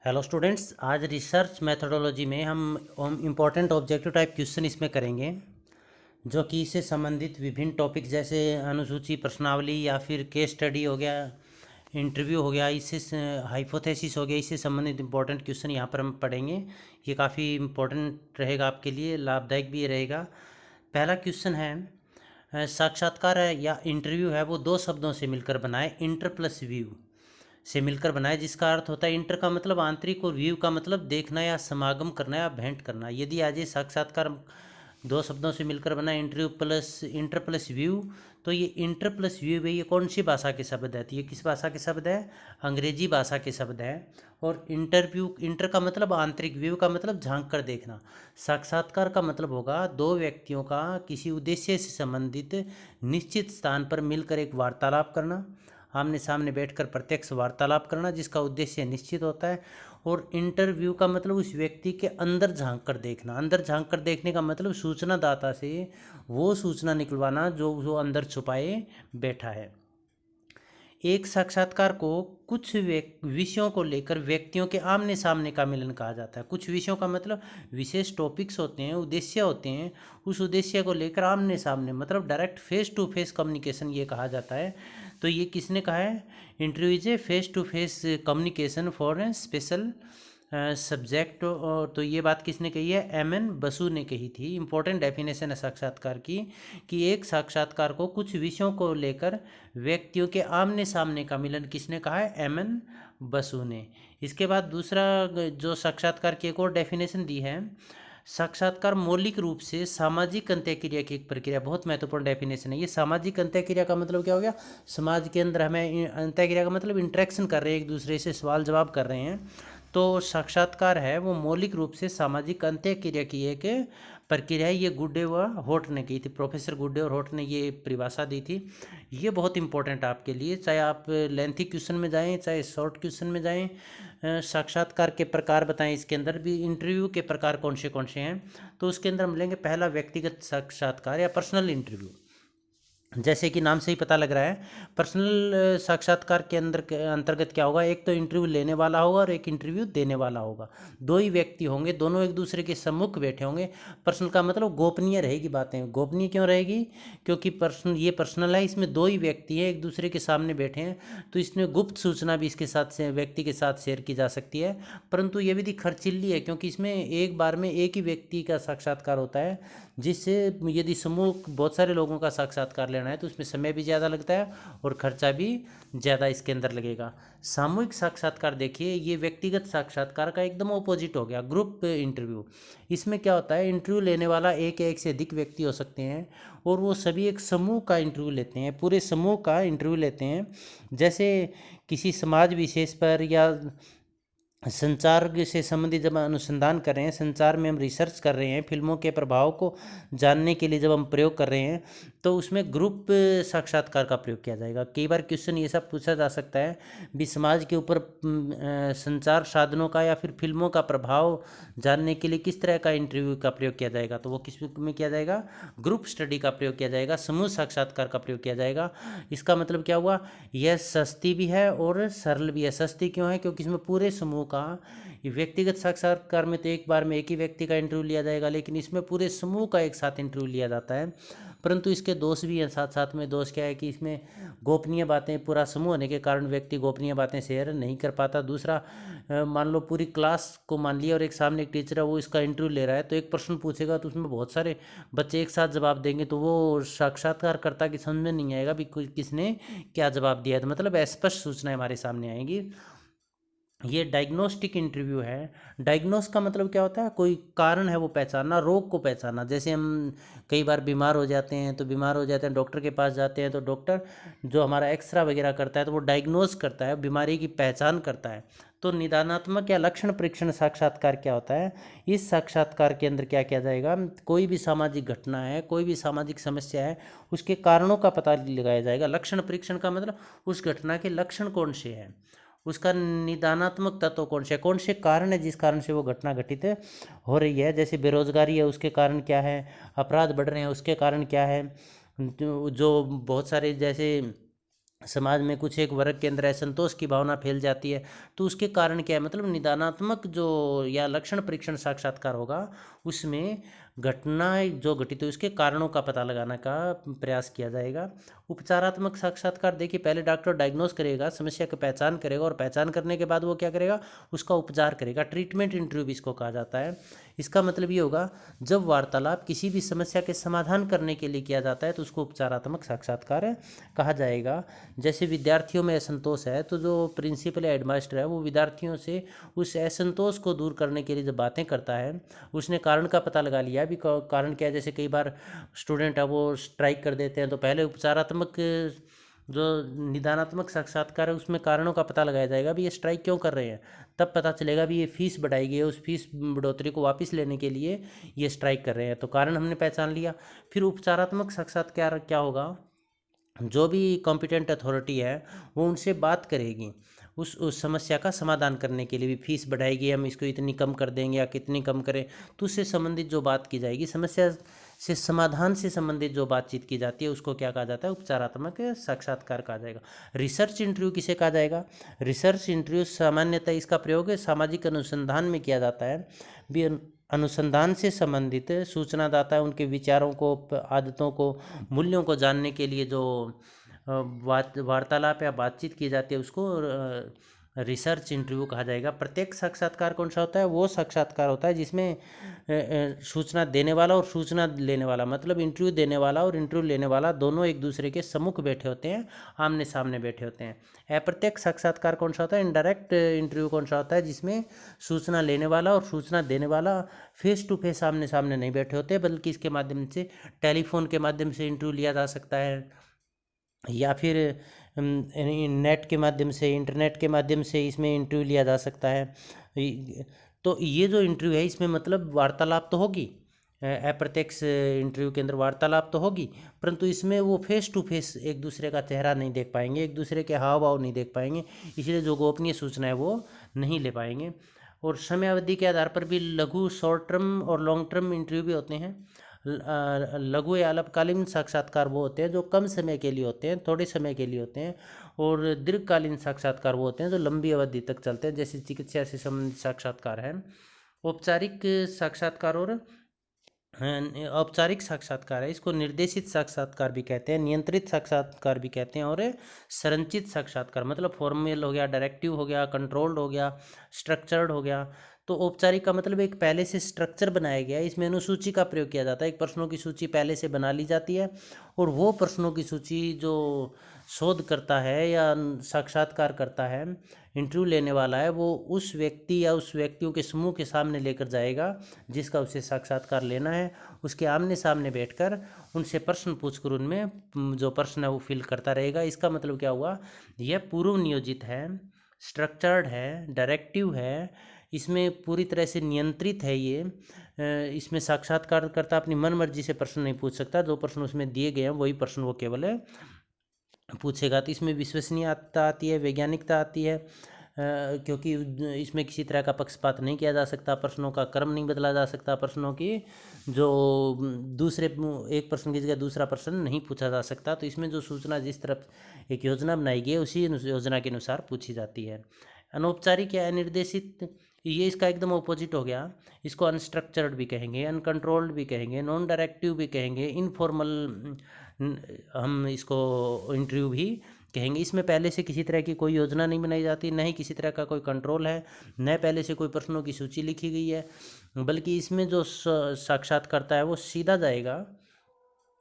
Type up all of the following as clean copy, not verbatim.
Hello students, आज research methodology में हम इम्पोर्टेंट ऑब्जेक्टिव टाइप क्वेश्चन इसमें करेंगे जो कि इससे संबंधित विभिन्न टॉपिक जैसे अनुसूची, प्रश्नावली या फिर केस स्टडी हो गया, इंटरव्यू हो गया, इससे हाइपोथेसिस हो गया, इससे संबंधित इम्पोर्टेंट क्वेश्चन यहाँ पर हम पढ़ेंगे। ये काफ़ी इम्पोर्टेंट रहेगा आपके लिए, लाभदायक भी रहेगा। पहला क्वेश्चन है, साक्षात्कार है या इंटरव्यू है वो दो शब्दों से मिलकर बनाए, इंटर प्लस व्यू से मिलकर बनाए, जिसका अर्थ होता है इंटर का मतलब आंतरिक और व्यू का मतलब देखना या समागम करना या भेंट करना। यदि आज ये साक्षात्कार दो शब्दों से मिलकर बना इंटर प्लस व्यू, तो ये इंटर प्लस व्यू है, ये कौन सी भाषा के शब्द है? तो ये किस भाषा के शब्द है? अंग्रेजी भाषा के शब्द है। और इंटर का मतलब आंतरिक, व्यू का मतलब झांक कर देखना। साक्षात्कार का मतलब होगा दो व्यक्तियों का किसी उद्देश्य से संबंधित निश्चित स्थान पर मिलकर एक वार्तालाप करना, आमने सामने बैठकर प्रत्यक्ष वार्तालाप करना जिसका उद्देश्य निश्चित होता है। और इंटरव्यू का मतलब उस व्यक्ति के अंदर झांक कर देखना। अंदर झांक कर देखने का मतलब सूचनादाता से वो सूचना निकलवाना जो वो अंदर छुपाए बैठा है। एक साक्षात्कार को कुछ विषयों को लेकर व्यक्तियों के आमने सामने का मिलन कहा जाता है। कुछ विषयों का मतलब विशेष टॉपिक्स होते हैं, उद्देश्य होते हैं, उस उद्देश्य को लेकर आमने सामने मतलब direct face to face communication ये कहा जाता है। तो ये किसने कहा है? Interview is a face to face communication for a special subject. तो ये बात किसने कही है? एम.एन. बसु ने कही थी। इंपॉर्टेंट डेफिनेशन है साक्षात्कार की कि एक साक्षात्कार को कुछ विषयों को लेकर व्यक्तियों के आमने सामने का मिलन किसने कहा है? एम.एन. बसु ने। इसके बाद दूसरा जो साक्षात्कार की एक और डेफिनेशन दी है, साक्षात्कार मौलिक रूप से सामाजिक अंत्यक्रिया की एक प्रक्रिया। बहुत महत्वपूर्ण डेफिनेशन है ये। सामाजिक अंत्यक्रिया का मतलब क्या हो गया? समाज के अंदर हमें अंत्यक्रिया का मतलब इंटरेक्शन कर रहे हैं, एक दूसरे से सवाल जवाब कर रहे हैं। तो साक्षात्कार है वो मौलिक रूप से सामाजिक अंत्यक्रिया की एक प्रक्रिया है। ये गुड्डे व होट ने की थी, प्रोफेसर गुड्डे और होट ने ये परिभाषा दी थी। ये बहुत इंपॉर्टेंट आपके लिए, चाहे आप लेंथी क्वेश्चन में जाएं चाहे शॉर्ट क्वेश्चन में जाएं। साक्षात्कार के प्रकार बताएं, इसके अंदर भी इंटरव्यू के प्रकार कौन से हैं। तो उसके अंदर हम लेंगे पहला व्यक्तिगत साक्षात्कार या पर्सनल इंटरव्यू। जैसे कि नाम से ही पता लग रहा है, पर्सनल साक्षात्कार के अंतर्गत क्या होगा? एक तो इंटरव्यू लेने वाला होगा और एक इंटरव्यू देने वाला होगा। दो ही व्यक्ति होंगे, दोनों एक दूसरे के सम्मुख बैठे होंगे। पर्सनल का मतलब गोपनीय रहेगी बातें। गोपनीय क्यों रहेगी? क्योंकि पर्सनल है, इसमें दो ही व्यक्ति हैं, एक दूसरे के सामने बैठे हैं, तो इसमें गुप्त सूचना भी इसके साथ से व्यक्ति के साथ शेयर की जा सकती है। परंतु ये विधि खर्चीली है क्योंकि इसमें एक बार में एक ही व्यक्ति का साक्षात्कार होता है, जिससे यदि समूह बहुत सारे लोगों का साक्षात्कार लेना है तो उसमें समय भी ज़्यादा लगता है और खर्चा भी ज़्यादा इसके अंदर लगेगा। सामूहिक साक्षात्कार देखिए, ये व्यक्तिगत साक्षात्कार का एकदम ऑपोजिट हो गया, ग्रुप इंटरव्यू। इसमें क्या होता है? इंटरव्यू लेने वाला एक या एक से अधिक व्यक्ति हो सकते हैं और वो सभी एक समूह का इंटरव्यू लेते हैं, पूरे समूह का इंटरव्यू लेते हैं। जैसे किसी समाज विशेष पर या संचार से संबंधित जब हम अनुसंधान कर रहे हैं, संचार में हम रिसर्च कर रहे हैं, फिल्मों के प्रभाव को जानने के लिए जब हम प्रयोग कर रहे हैं, तो उसमें ग्रुप साक्षात्कार का प्रयोग किया जाएगा। कई बार क्वेश्चन ये सब पूछा जा सकता है भी समाज के ऊपर संचार साधनों का या फिर फिल्मों का प्रभाव जानने के लिए किस तरह का इंटरव्यू का प्रयोग किया जाएगा? तो वो किस में किया जाएगा? ग्रुप स्टडी का प्रयोग किया जाएगा, समूह साक्षात्कार का प्रयोग किया जाएगा। इसका मतलब क्या हुआ? यह सस्ती भी है और सरल भी है। सस्ती क्यों है? क्योंकि इसमें पूरे समूह का, व्यक्तिगत साक्षात्कार में तो एक बार में एक ही व्यक्ति का इंटरव्यू लिया जाएगा, लेकिन इसमें पूरे समूह का एक साथ इंटरव्यू लिया जाता है। परंतु इसके दोष भी हैं, साथ साथ में दोष क्या है कि इसमें गोपनीय बातें, पूरा समूह होने के कारण व्यक्ति गोपनीय बातें शेयर नहीं कर पाता। दूसरा, मान लो पूरी क्लास को मान लिया और एक सामने एक टीचर है, वो इसका इंटरव्यू ले रहा है, तो एक प्रश्न पूछेगा तो उसमें बहुत सारे बच्चे एक साथ जवाब देंगे, तो वो साक्षात्कारकर्ता की समझ में नहीं आएगा भी किसने क्या जवाब दिया है। तो मतलब अस्पष्ट सूचनाएं हमारे सामने आएंगी। ये डायग्नोस्टिक इंटरव्यू है। डायग्नोस का मतलब क्या होता है? कोई कारण है वो पहचानना, रोग को पहचानना। जैसे हम कई बार बीमार हो जाते हैं, तो बीमार हो जाते हैं, डॉक्टर के पास जाते हैं, तो डॉक्टर जो हमारा एक्सरा वगैरह करता है तो वो डायग्नोस करता है, बीमारी की पहचान करता है। तो निदानात्मक या लक्षण परीक्षण साक्षात्कार क्या होता है? इस साक्षात्कार के अंदर क्या किया जाएगा? कोई भी सामाजिक घटना है, कोई भी सामाजिक समस्या है, उसके कारणों का पता लगाया जाएगा। लक्षण परीक्षण का मतलब उस घटना के लक्षण कौन से हैं, उसका निदानात्मक तत्व कौन से कारण है जिस कारण से वो घटना घटित हो रही है। जैसे बेरोजगारी है, उसके कारण क्या है? अपराध बढ़ रहे हैं, उसके कारण क्या है? जो बहुत सारे जैसे समाज में कुछ एक वर्ग के अंदर असंतोष की भावना फैल जाती है, तो उसके कारण क्या है, मतलब निदानात्मक जो या लक्षण परीक्षण साक्षात्कार होगा उसमें घटना जो घटित हुई उसके कारणों का पता लगाने का प्रयास किया जाएगा। उपचारात्मक साक्षात्कार, देखिए पहले डॉक्टर डायग्नोस करेगा, समस्या की पहचान करेगा, और पहचान करने के बाद वो क्या करेगा, उसका उपचार करेगा। ट्रीटमेंट इंटरव्यू भी इसको कहा जाता है। इसका मतलब ये होगा, जब वार्तालाप किसी भी समस्या के समाधान करने के लिए किया जाता है तो उसको उपचारात्मक साक्षात्कार कहा जाएगा। जैसे विद्यार्थियों में असंतोष है तो जो प्रिंसिपल या हेडमास्टर है वो विद्यार्थियों से उस असंतोष को दूर करने के लिए जब बातें करता है, उसने कारण का पता लगा लिया भी कारण क्या है। जैसे कई बार स्टूडेंट है वो स्ट्राइक कर देते हैं, तो पहले उपचारात्मक जो निदानात्मक साक्षात्कार है उसमें कारणों का पता लगाया जाएगा भी ये स्ट्राइक क्यों कर रहे हैं। तब पता चलेगा भी ये फीस बढ़ाई गई है, उस फीस बढ़ोतरी को वापस लेने के लिए ये स्ट्राइक कर रहे हैं, तो कारण हमने पहचान लिया। फिर उपचारात्मक साक्षात्कार क्या होगा, जो भी कॉम्पिटेंट अथॉरिटी है वो उनसे बात करेगी उस समस्या का समाधान करने के लिए। भी फीस बढ़ाएगी, हम इसको इतनी कम कर देंगे या कितनी कम करें, तो उससे संबंधित जो बात की जाएगी, समस्या से समाधान से संबंधित जो बातचीत की जाती है उसको क्या कहा जाता है, उपचारात्मक साक्षात्कार कहा जाएगा। रिसर्च इंटरव्यू किसे कहा जाएगा, रिसर्च इंटरव्यू सामान्यतः इसका प्रयोग सामाजिक अनुसंधान में किया जाता है। भी अनुसंधान से संबंधित सूचनादाता उनके विचारों को, आदतों को, मूल्यों को जानने के लिए जो वार्तालाप या बातचीत की जाती है उसको रिसर्च इंटरव्यू कहा जाएगा। प्रत्येक साक्षात्कार कौन सा होता है, वो साक्षात्कार होता है जिसमें सूचना देने वाला और सूचना लेने वाला, मतलब इंटरव्यू देने वाला और इंटरव्यू लेने वाला दोनों एक दूसरे के सम्मुख बैठे होते हैं, आमने सामने बैठे होते हैं। अप्रत्यक्ष साक्षात्कार कौन सा होता है, इनडायरेक्ट इंटरव्यू कौन सा होता है, जिसमें सूचना लेने वाला और सूचना देने वाला फेस टू फेस आमने सामने नहीं बैठे होते, बल्कि इसके माध्यम से टेलीफोन के माध्यम से इंटरव्यू लिया जा सकता है, या फिर नेट के माध्यम से, इंटरनेट के माध्यम से इसमें इंटरव्यू लिया जा सकता है। तो ये जो इंटरव्यू है इसमें मतलब वार्तालाप तो होगी, अप्रत्यक्ष इंटरव्यू के अंदर वार्तालाप तो होगी, परंतु इसमें वो फेस टू फेस एक दूसरे का चेहरा नहीं देख पाएंगे, एक दूसरे के हाव भाव नहीं देख पाएंगे, इसलिए जो गोपनीय सूचना है वो नहीं ले पाएंगे। और समय अवधि के आधार पर भी लघु, शॉर्ट टर्म और लॉन्ग टर्म इंटरव्यू भी होते हैं। लघु या अल्पकालीन साक्षात्कार वो होते हैं जो कम समय के लिए होते हैं, थोड़े समय के लिए होते हैं, और दीर्घकालीन साक्षात्कार वो होते हैं जो लंबी अवधि तक चलते हैं, जैसे चिकित्सा से संबंधित साक्षात्कार है। औपचारिक साक्षात्कार और औपचारिक साक्षात्कार है, इसको निर्देशित साक्षात्कार भी कहते हैं, नियंत्रित साक्षात्कार भी कहते हैं, और संरचित साक्षात्कार, मतलब फॉर्मल हो गया, डायरेक्टिव हो गया, कंट्रोल्ड हो गया, स्ट्रक्चर्ड हो गया। तो औपचारिक का मतलब एक पहले से स्ट्रक्चर बनाया गया है, इसमें अनुसूची का प्रयोग किया जाता है, एक प्रश्नों की सूची पहले से बना ली जाती है, और वो प्रश्नों की सूची जो शोध करता है या साक्षात्कार करता है, इंटरव्यू लेने वाला है, वो उस व्यक्ति या उस व्यक्तियों के समूह के सामने लेकर जाएगा जिसका उसे साक्षात्कार लेना है, उसके आमने सामने बैठकर उनसे प्रश्न पूछकर उनमें जो प्रश्न है वो फिल करता रहेगा। इसका मतलब क्या हुआ, यह पूर्व नियोजित है, स्ट्रक्चर्ड है, डायरेक्टिव है, इसमें पूरी तरह से नियंत्रित है ये। इसमें साक्षात्कारकर्ता अपनी मन मर्जी से प्रश्न नहीं पूछ सकता, जो प्रश्न उसमें दिए गए हैं वही प्रश्न वो केवल पूछेगा। तो इसमें विश्वसनीयता आती है, वैज्ञानिकता आती है, क्योंकि इसमें किसी तरह का पक्षपात नहीं किया जा सकता, प्रश्नों का क्रम नहीं बदला जा सकता, प्रश्नों की जो दूसरे एक प्रश्न की जगह दूसरा प्रश्न नहीं पूछा जा सकता। तो इसमें जो सूचना जिस तरफ एक योजना बनाई गई है उसी योजना के अनुसार पूछी जाती है। अनौपचारिक या अनिर्देशित, ये इसका एकदम ऑपोजिट हो गया, इसको अनस्ट्रक्चर्ड भी कहेंगे, अनकंट्रोल्ड भी कहेंगे, नॉन डायरेक्टिव भी कहेंगे, इनफॉर्मल हम इसको इंटरव्यू भी कहेंगे। इसमें पहले से किसी तरह की कोई योजना नहीं बनाई जाती, न ही किसी तरह का कोई कंट्रोल है, न पहले से कोई प्रश्नों की सूची लिखी गई है, बल्कि इसमें जो साक्षात्कारता है वो सीधा जाएगा,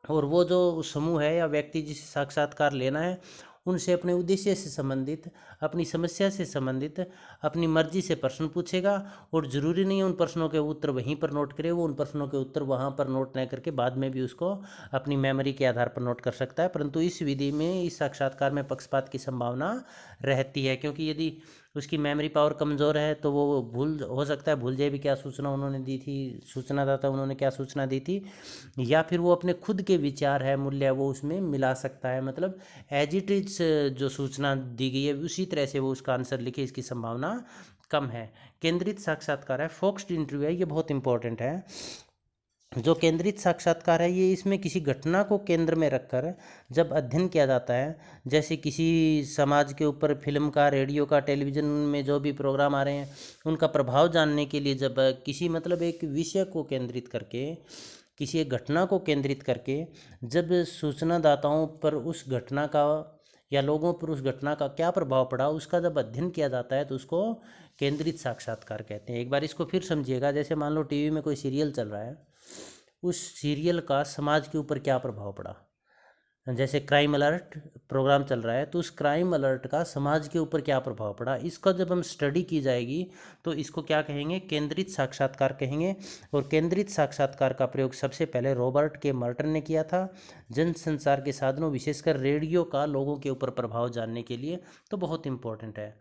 और वो जो समूह है या व्यक्ति जिसे साक्षात्कार लेना है उनसे अपने उद्देश्य से संबंधित, अपनी समस्या से संबंधित अपनी मर्जी से प्रश्न पूछेगा, और ज़रूरी नहीं है उन प्रश्नों के उत्तर वहीं पर नोट करे, वो उन प्रश्नों के उत्तर वहाँ पर नोट न करके बाद में भी उसको अपनी मेमोरी के आधार पर नोट कर सकता है। परंतु इस विधि में, इस साक्षात्कार में पक्षपात की संभावना रहती है, क्योंकि यदि उसकी मेमोरी पावर कमज़ोर है तो वो भूल हो सकता है, भूल जाए भी क्या सूचना उन्होंने दी थी, सूचनादाता उन्होंने क्या सूचना दी थी, या फिर वो अपने खुद के विचार है, मूल्य है, वो उसमें मिला सकता है। मतलब एज इट इज जो सूचना दी गई है उसी तरह से वो उसका आंसर लिखे, इसकी संभावना कम है। केंद्रित साक्षात्कार है, फोकस्ड इंटरव्यू है, ये बहुत इंपॉर्टेंट है। जो केंद्रित साक्षात्कार है ये इसमें किसी घटना को केंद्र में रखकर जब अध्ययन किया जाता है, जैसे किसी समाज के ऊपर फिल्म का, रेडियो का, टेलीविज़न में जो भी प्रोग्राम आ रहे हैं उनका प्रभाव जानने के लिए, जब किसी मतलब एक विषय को केंद्रित करके, किसी एक घटना को केंद्रित करके जब सूचनादाताओं पर उस घटना का या लोगों पर उस घटना का क्या प्रभाव पड़ा उसका जब अध्ययन किया जाता है तो उसको केंद्रित साक्षात्कार कहते हैं। एक बार इसको फिर समझिएगा, जैसे मान लो टीवी में कोई सीरियल चल रहा है, उस सीरियल का समाज के ऊपर क्या प्रभाव पड़ा। जैसे क्राइम अलर्ट प्रोग्राम चल रहा है तो उस क्राइम अलर्ट का समाज के ऊपर क्या प्रभाव पड़ा, इसका जब हम स्टडी की जाएगी तो इसको क्या कहेंगे, केंद्रित साक्षात्कार कहेंगे। और केंद्रित साक्षात्कार का प्रयोग सबसे पहले रॉबर्ट के मर्टन ने किया था जनसंचार के साधनों विशेषकर रेडियो का लोगों के ऊपर प्रभाव जानने के लिए। तो बहुत इंपॉर्टेंट है।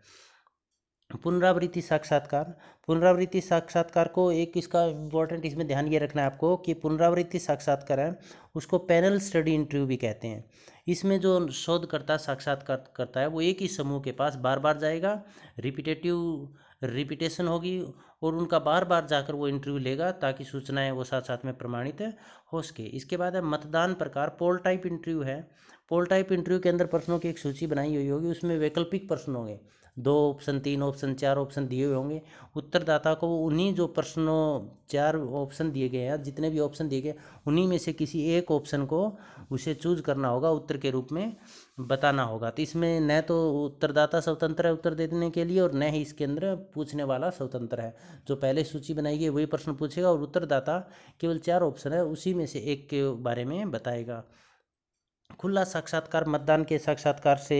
पुनरावृत्ति साक्षात्कार, पुनरावृत्ति साक्षात्कार को एक इसका इम्पोर्टेंट इसमें ध्यान ये रखना है आपको कि पुनरावृत्ति साक्षात्कार है उसको पैनल स्टडी इंटरव्यू भी कहते हैं। इसमें जो शोधकर्ता साक्षात्कार करता है वो एक ही समूह के पास बार बार जाएगा, रिपीटेशन होगी और उनका बार बार जाकर वो इंटरव्यू लेगा ताकि सूचनाएं वो साथ साथ में प्रमाणित हो सके। इसके बाद है मतदान प्रकार, पोल टाइप इंटरव्यू है। पोल टाइप इंटरव्यू के अंदर प्रश्नों की एक सूची बनाई हुई होगी, उसमें वैकल्पिक प्रश्न होंगे, 2 ऑप्शन, 3 ऑप्शन, 4 ऑप्शन दिए हुए होंगे। उत्तरदाता को उन्हीं जो प्रश्नों 4 ऑप्शन दिए गए हैं, जितने भी ऑप्शन दिए गए उन्हीं में से किसी एक ऑप्शन को उसे चूज करना होगा, उत्तर के रूप में बताना होगा। तो इसमें न तो उत्तरदाता स्वतंत्र है उत्तर देने के लिए और न ही इसके अंदर पूछने वाला स्वतंत्र है। जो पहले सूची बनाई गई वही प्रश्न पूछेगा और उत्तरदाता केवल 4 ऑप्शन है उसी में से एक के बारे में बताएगा। खुला साक्षात्कार मतदान के साक्षात्कार से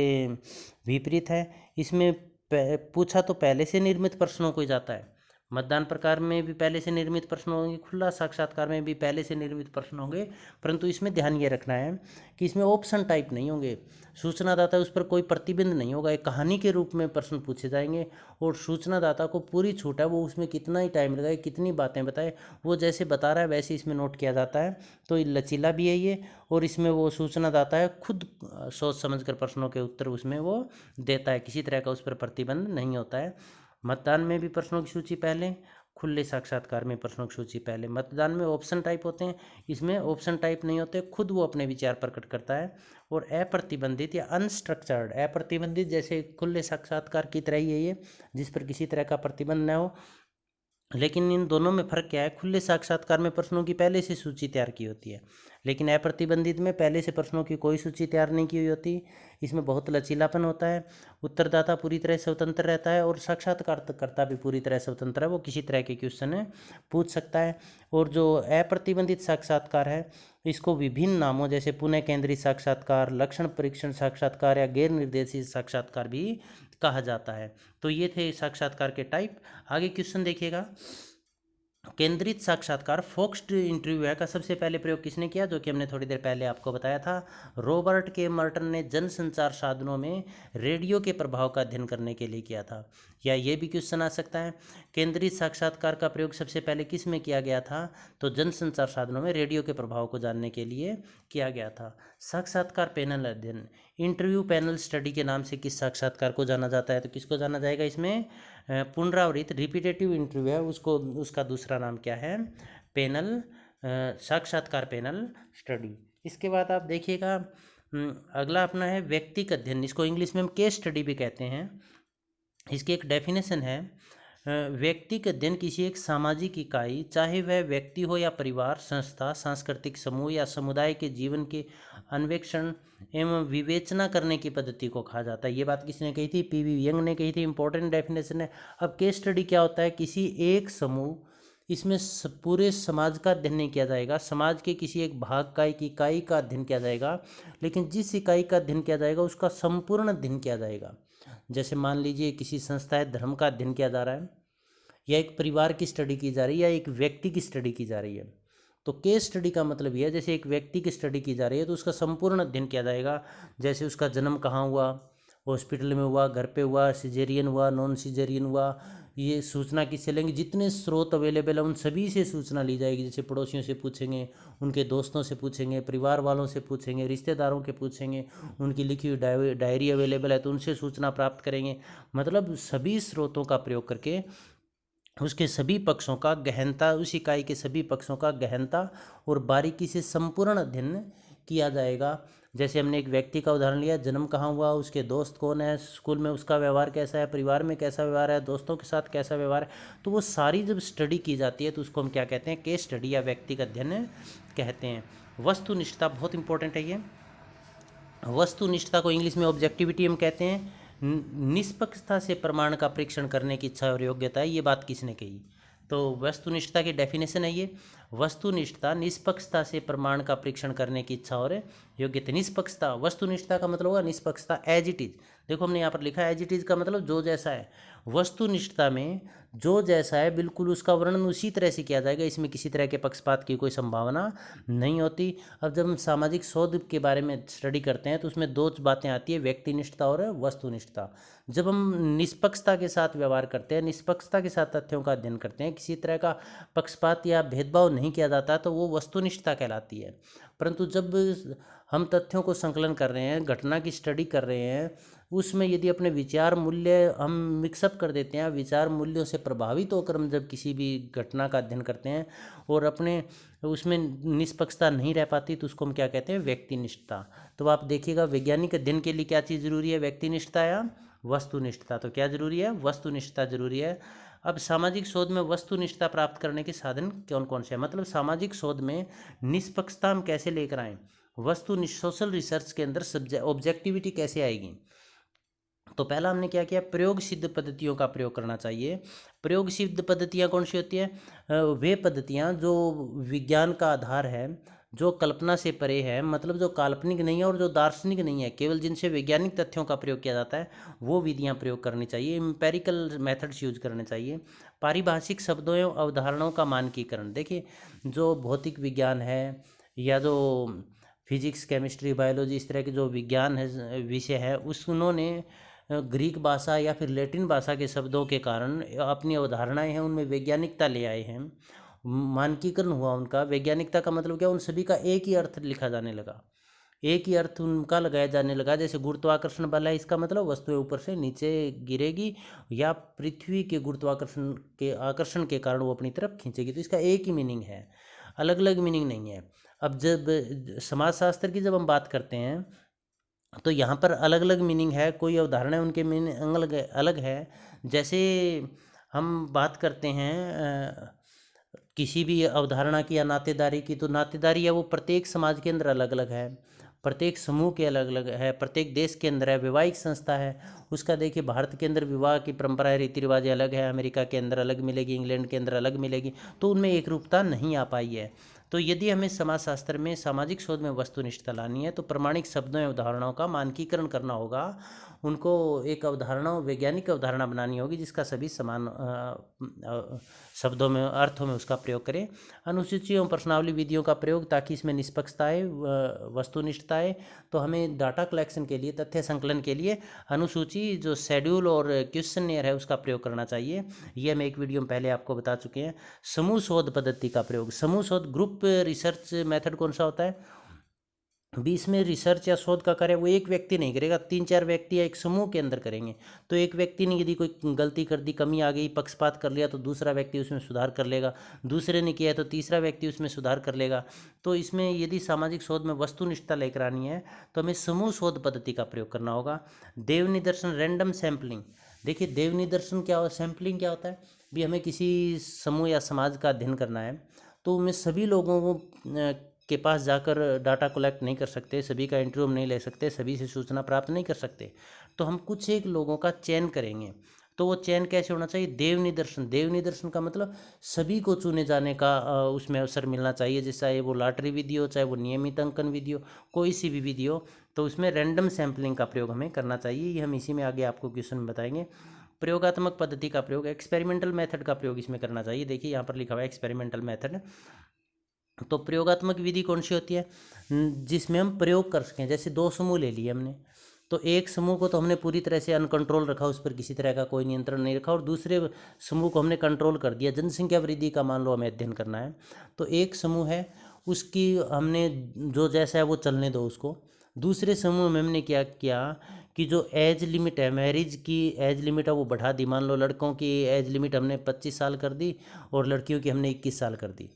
विपरीत है। इसमें पूछा तो पहले से निर्मित प्रश्नों को ही जाता है। मतदान प्रकार में भी पहले से निर्मित प्रश्न होंगे, खुला साक्षात्कार में भी पहले से निर्मित प्रश्न होंगे, परंतु इसमें ध्यान ये रखना है कि इसमें ऑप्शन टाइप नहीं होंगे। सूचनादाता उस पर कोई प्रतिबंध नहीं होगा, एक कहानी के रूप में प्रश्न पूछे जाएंगे और सूचनादाता को पूरी छूट है, वो उसमें कितना ही टाइम लगाए, कितनी बातें बताए, वो जैसे बता रहा है वैसे इसमें नोट किया जाता है। तो ये लचीला भी है ये, और इसमें वो सूचनादाता है खुद सोच समझकर प्रश्नों के उत्तर उसमें वो देता है, किसी तरह का उस पर प्रतिबंध नहीं होता है। मतदान में भी प्रश्नों की सूची पहले, खुले साक्षात्कार में प्रश्नों की सूची पहले। मतदान में ऑप्शन टाइप होते हैं, इसमें ऑप्शन टाइप नहीं होते, खुद वो अपने विचार प्रकट करता है। और अप्रतिबंधित या अनस्ट्रक्चर्ड, अप्रतिबंधित जैसे खुले साक्षात्कार की तरह ही है ये, जिस पर किसी तरह का प्रतिबंध न हो। लेकिन इन दोनों में फ़र्क क्या है, खुले साक्षात्कार में प्रश्नों की पहले से सूची तैयार की होती है, लेकिन अप्रतिबंधित में पहले से प्रश्नों की कोई सूची तैयार नहीं की हुई होती। इसमें बहुत लचीलापन होता है, उत्तरदाता पूरी तरह स्वतंत्र रहता है और साक्षात्कारकर्ता भी पूरी तरह स्वतंत्र है, वो किसी तरह के क्वेश्चन पूछ सकता है। और जो अप्रतिबंधित साक्षात्कार है इसको विभिन्न नामों जैसे पुनः केंद्रित साक्षात्कार, लक्षण परीक्षण साक्षात्कार या गैर निर्देशित साक्षात्कार भी कहा जाता है। तो ये थे साक्षात्कार के टाइप। आगे क्वेश्चन देखिएगा, केंद्रित साक्षात्कार फोकस्ड इंटरव्यू है का सबसे पहले प्रयोग किसने किया, जो कि हमने थोड़ी देर पहले आपको बताया था, रॉबर्ट के मर्टन ने जनसंचार साधनों में रेडियो के प्रभाव का अध्ययन करने के लिए किया था। या ये भी क्वेश्चन आ सकता है, केंद्रित साक्षात्कार का प्रयोग सबसे पहले किस में किया गया था, तो जनसंचार साधनों में रेडियो के प्रभाव को जानने के लिए किया गया था। साक्षात्कार पैनल अध्ययन, इंटरव्यू पैनल स्टडी के नाम से किस साक्षात्कार को जाना जाता है, तो किसको जाना जाएगा, इसमें पुनरावृत्त रिपीटेटिव इंटरव्यू है उसको, उसका दूसरा नाम क्या है, पैनल साक्षात्कार पैनल स्टडी। इसके बाद आप देखिएगा अगला अपना है व्यक्तिगत अध्ययन, इसको इंग्लिश में हम केस स्टडी भी कहते हैं। इसकी एक डेफिनेशन है, व्यक्तिगत अध्ययन किसी एक सामाजिक इकाई, चाहे वह व्यक्ति हो या परिवार, संस्था, सांस्कृतिक समूह या समुदाय के जीवन के अन्वेषण एवं विवेचना करने की पद्धति को कहा जाता है। ये बात किसने कही थी, पीवी यंग ने कही थी, इंपॉर्टेंट डेफिनेशन है। अब केस स्टडी क्या होता है, किसी एक समूह, इसमें पूरे समाज का अध्ययन नहीं किया जाएगा, समाज के किसी एक भाग का, एक इकाई का अध्ययन किया जाएगा, लेकिन जिस इकाई का अध्ययन किया जाएगा उसका संपूर्ण अध्ययन किया जाएगा। जैसे मान लीजिए किसी संस्था है, धर्म का अध्ययन किया जा रहा है, या एक परिवार की स्टडी की जा रही है, या एक व्यक्ति की स्टडी की जा रही है। तो केस स्टडी का मतलब यह है, जैसे एक व्यक्ति की स्टडी की जा रही है तो उसका संपूर्ण अध्ययन किया जाएगा। जैसे उसका जन्म कहाँ हुआ, हॉस्पिटल में हुआ, घर पे हुआ, सिजेरियन हुआ, नॉन सिजेरियन हुआ, ये सूचना किससे लेंगे, जितने स्रोत अवेलेबल है उन सभी से सूचना ली जाएगी। जैसे पड़ोसियों से पूछेंगे, उनके दोस्तों से पूछेंगे, परिवार वालों से पूछेंगे, रिश्तेदारों के पूछेंगे, उनकी लिखी हुई डायरी अवेलेबल है तो उनसे सूचना प्राप्त करेंगे। मतलब सभी स्रोतों का प्रयोग करके उसके सभी पक्षों का गहनता, उस इकाई के सभी पक्षों का गहनता और बारीकी से संपूर्ण अध्ययन किया जाएगा। जैसे हमने एक व्यक्ति का उदाहरण लिया, जन्म कहाँ हुआ, उसके दोस्त कौन है, स्कूल में उसका व्यवहार कैसा है, परिवार में कैसा व्यवहार है, दोस्तों के साथ कैसा व्यवहार है, तो वो सारी जब स्टडी की जाती है तो उसको हम क्या कहते हैं, केस स्टडी या व्यक्तिगत अध्ययन कहते हैं। वस्तुनिष्ठता बहुत इंपॉर्टेंट है ये। वस्तुनिष्ठता को इंग्लिश में ऑब्जेक्टिविटी हम कहते हैं। निष्पक्षता से प्रमाण का परीक्षण करने की इच्छा और योग्यता है, ये बात किसने कही? तो वस्तुनिष्ठता की डेफिनेशन है ये, वस्तुनिष्ठता निष्पक्षता से प्रमाण का परीक्षण करने की इच्छा और योग्यता। निष्पक्षता, वस्तुनिष्ठता का मतलब होगा निष्पक्षता, एज इट इज। देखो हमने यहाँ पर लिखा है एज इट इज का मतलब जो जैसा है। वस्तुनिष्ठता में जो जैसा है बिल्कुल उसका वर्णन उसी तरह से किया जाएगा, इसमें किसी तरह के पक्षपात की कोई संभावना नहीं होती। अब जब हम सामाजिक शोध के बारे में स्टडी करते हैं तो उसमें दो बातें आती है, व्यक्तिनिष्ठता और वस्तुनिष्ठता। जब हम निष्पक्षता के साथ व्यवहार करते हैं, निष्पक्षता के साथ तथ्यों का अध्ययन करते हैं, किसी तरह का पक्षपात या भेदभाव नहीं किया जाता, तो वो वस्तुनिष्ठता कहलाती है। परंतु जब हम तथ्यों को संकलन कर रहे हैं, घटना की स्टडी कर रहे हैं, उसमें यदि अपने विचार मूल्य हम मिक्सअप कर देते हैं, विचार मूल्यों से प्रभावित होकर हम जब किसी भी घटना का अध्ययन करते हैं और अपने उसमें निष्पक्षता नहीं रह पाती, तो उसको हम क्या कहते हैं, व्यक्तिनिष्ठता। तो आप देखिएगा वैज्ञानिक अध्ययन के लिए क्या चीज़ जरूरी है, व्यक्तिनिष्ठता या वस्तुनिष्ठता? तो क्या जरूरी है, वस्तुनिष्ठता जरूरी है। अब सामाजिक शोध में वस्तुनिष्ठता प्राप्त करने के साधन कौन कौन से हैं, मतलब सामाजिक शोध में निष्पक्षता हम कैसे लेकर आएँ, सोशल रिसर्च के अंदर ऑब्जेक्टिविटी कैसे आएगी? तो पहला हमने क्या किया, प्रयोग सिद्ध पद्धतियों का प्रयोग करना चाहिए। प्रयोग सिद्ध पद्धतियाँ कौन सी होती हैं? वे पद्धतियाँ जो विज्ञान का आधार है, जो कल्पना से परे है, मतलब जो काल्पनिक नहीं है और जो दार्शनिक नहीं है, केवल जिनसे वैज्ञानिक तथ्यों का प्रयोग किया जाता है, वो विधियाँ प्रयोग करनी चाहिए। एम्पेरिकल मेथड्स यूज करने चाहिए। पारिभाषिक शब्दों एवं अवधारणाओं का मानकीकरण। देखिए जो भौतिक विज्ञान है या जो फिजिक्स, केमिस्ट्री, बायोलॉजी, इस तरह के जो विज्ञान है, विषय है, उन्होंने ग्रीक भाषा या फिर लैटिन भाषा के शब्दों के कारण अपनी अवधारणाएं हैं उनमें वैज्ञानिकता ले आए हैं, मानकीकरण हुआ उनका। वैज्ञानिकता का मतलब क्या, उन सभी का एक ही अर्थ लिखा जाने लगा, एक ही अर्थ उनका लगाया जाने लगा। जैसे गुरुत्वाकर्षण बल है, इसका मतलब वस्तु ऊपर से नीचे गिरेगी या पृथ्वी के गुरुत्वाकर्षण के आकर्षण के कारण वो अपनी तरफ खींचेगी, तो इसका एक ही मीनिंग है, अलग अलग मीनिंग नहीं है। अब जब समाजशास्त्र की जब हम बात करते हैं तो यहाँ पर अलग अलग मीनिंग है, कोई अवधारणा उनके मीनिंग अलग अलग है। जैसे हम बात करते हैं किसी भी अवधारणा की या नातेदारी की, तो नातेदारी है वो प्रत्येक समाज के अंदर अलग अलग है, प्रत्येक समूह के अलग अलग है, प्रत्येक देश के अंदर है। वैवाहिक संस्था है उसका देखिए, भारत के अंदर विवाह की परंपरा रीति रिवाज अलग है, अमेरिका के अंदर अलग मिलेगी, इंग्लैंड के अंदर अलग मिलेगी, तो उनमें एक रूपता नहीं आ पाई है। तो यदि हमें समाजशास्त्र में, सामाजिक शोध में वस्तुनिष्ठता लानी है तो प्रमाणिक शब्दों एवं उदाहरणों का मानकीकरण करना होगा, उनको एक अवधारणा, वैज्ञानिक अवधारणा बनानी होगी जिसका सभी समान शब्दों में, अर्थों में उसका प्रयोग करें। अनुसूची एवं प्रश्नावली विधियों का प्रयोग, ताकि इसमें निष्पक्षता आए, वस्तुनिष्ठता आए। तो हमें डाटा कलेक्शन के लिए, तथ्य संकलन के लिए अनुसूची, जो शेड्यूल और क्वेश्चनियर है, उसका प्रयोग करना चाहिए। ये हम एक वीडियो में पहले आपको बता चुके हैं। समूह शोध पद्धति का प्रयोग, समूह शोध, ग्रुप रिसर्च मेथड कौन सा होता है? बीच में रिसर्च या शोध का कार्य वो एक व्यक्ति नहीं करेगा, 3-4 व्यक्ति या एक समूह के अंदर करेंगे। तो एक व्यक्ति ने यदि कोई गलती कर दी, कमी आ गई, पक्षपात कर लिया, तो दूसरा व्यक्ति उसमें सुधार कर लेगा, दूसरे ने किया तो तीसरा व्यक्ति उसमें सुधार कर लेगा। तो इसमें यदि सामाजिक शोध में वस्तुनिष्ठता लेकर आनी है तो हमें समूह शोध पद्धति का प्रयोग करना होगा। देव निदर्शन, रैंडम सैम्पलिंग। देखिए देव निदर्शन क्या हो, सैम्पलिंग क्या होता है भी, हमें किसी समूह या समाज का अध्ययन करना है तो उनमें सभी लोगों को के पास जाकर डाटा कलेक्ट नहीं कर सकते, सभी का इंटरव्यू हम नहीं ले सकते, सभी से सूचना प्राप्त नहीं कर सकते, तो हम कुछ एक लोगों का चयन करेंगे। तो वो चयन कैसे होना चाहिए? देव निदर्शन। देव निदर्शन का मतलब सभी को चुने जाने का उसमें अवसर मिलना चाहिए, जैसे वो लॉटरी विधि हो, चाहे वो नियमित अंकन विधि हो, कोई सी भी विधि हो, तो उसमें रैंडम सैम्पलिंग का प्रयोग हमें करना चाहिए। ये हम इसी में आगे आपको क्वेश्चन में बताएंगे। प्रयोगात्मक पद्धति का प्रयोग, एक्सपेरिमेंटल मेथड का प्रयोग इसमें करना चाहिए। देखिए यहाँ पर लिखा हुआ है एक्सपेरिमेंटल मेथड। तो प्रयोगात्मक विधि कौन सी होती है? जिसमें हम प्रयोग कर सकें। जैसे दो समूह ले लिए हमने, तो एक समूह को तो हमने पूरी तरह से अनकंट्रोल रखा, उस पर किसी तरह का कोई नियंत्रण नहीं रखा, और दूसरे समूह को हमने कंट्रोल कर दिया। जनसंख्या वृद्धि का मान लो हमें अध्ययन करना है, तो एक समूह है उसकी हमने जो जैसा है वो चलने दो उसको, दूसरे समूह में हमने क्या किया कि जो एज लिमिट है, मैरिज की एज लिमिट है वो बढ़ा दी। मान लो लड़कों की एज लिमिट हमने 25 साल कर दी और लड़कियों की हमने 21 साल कर दी,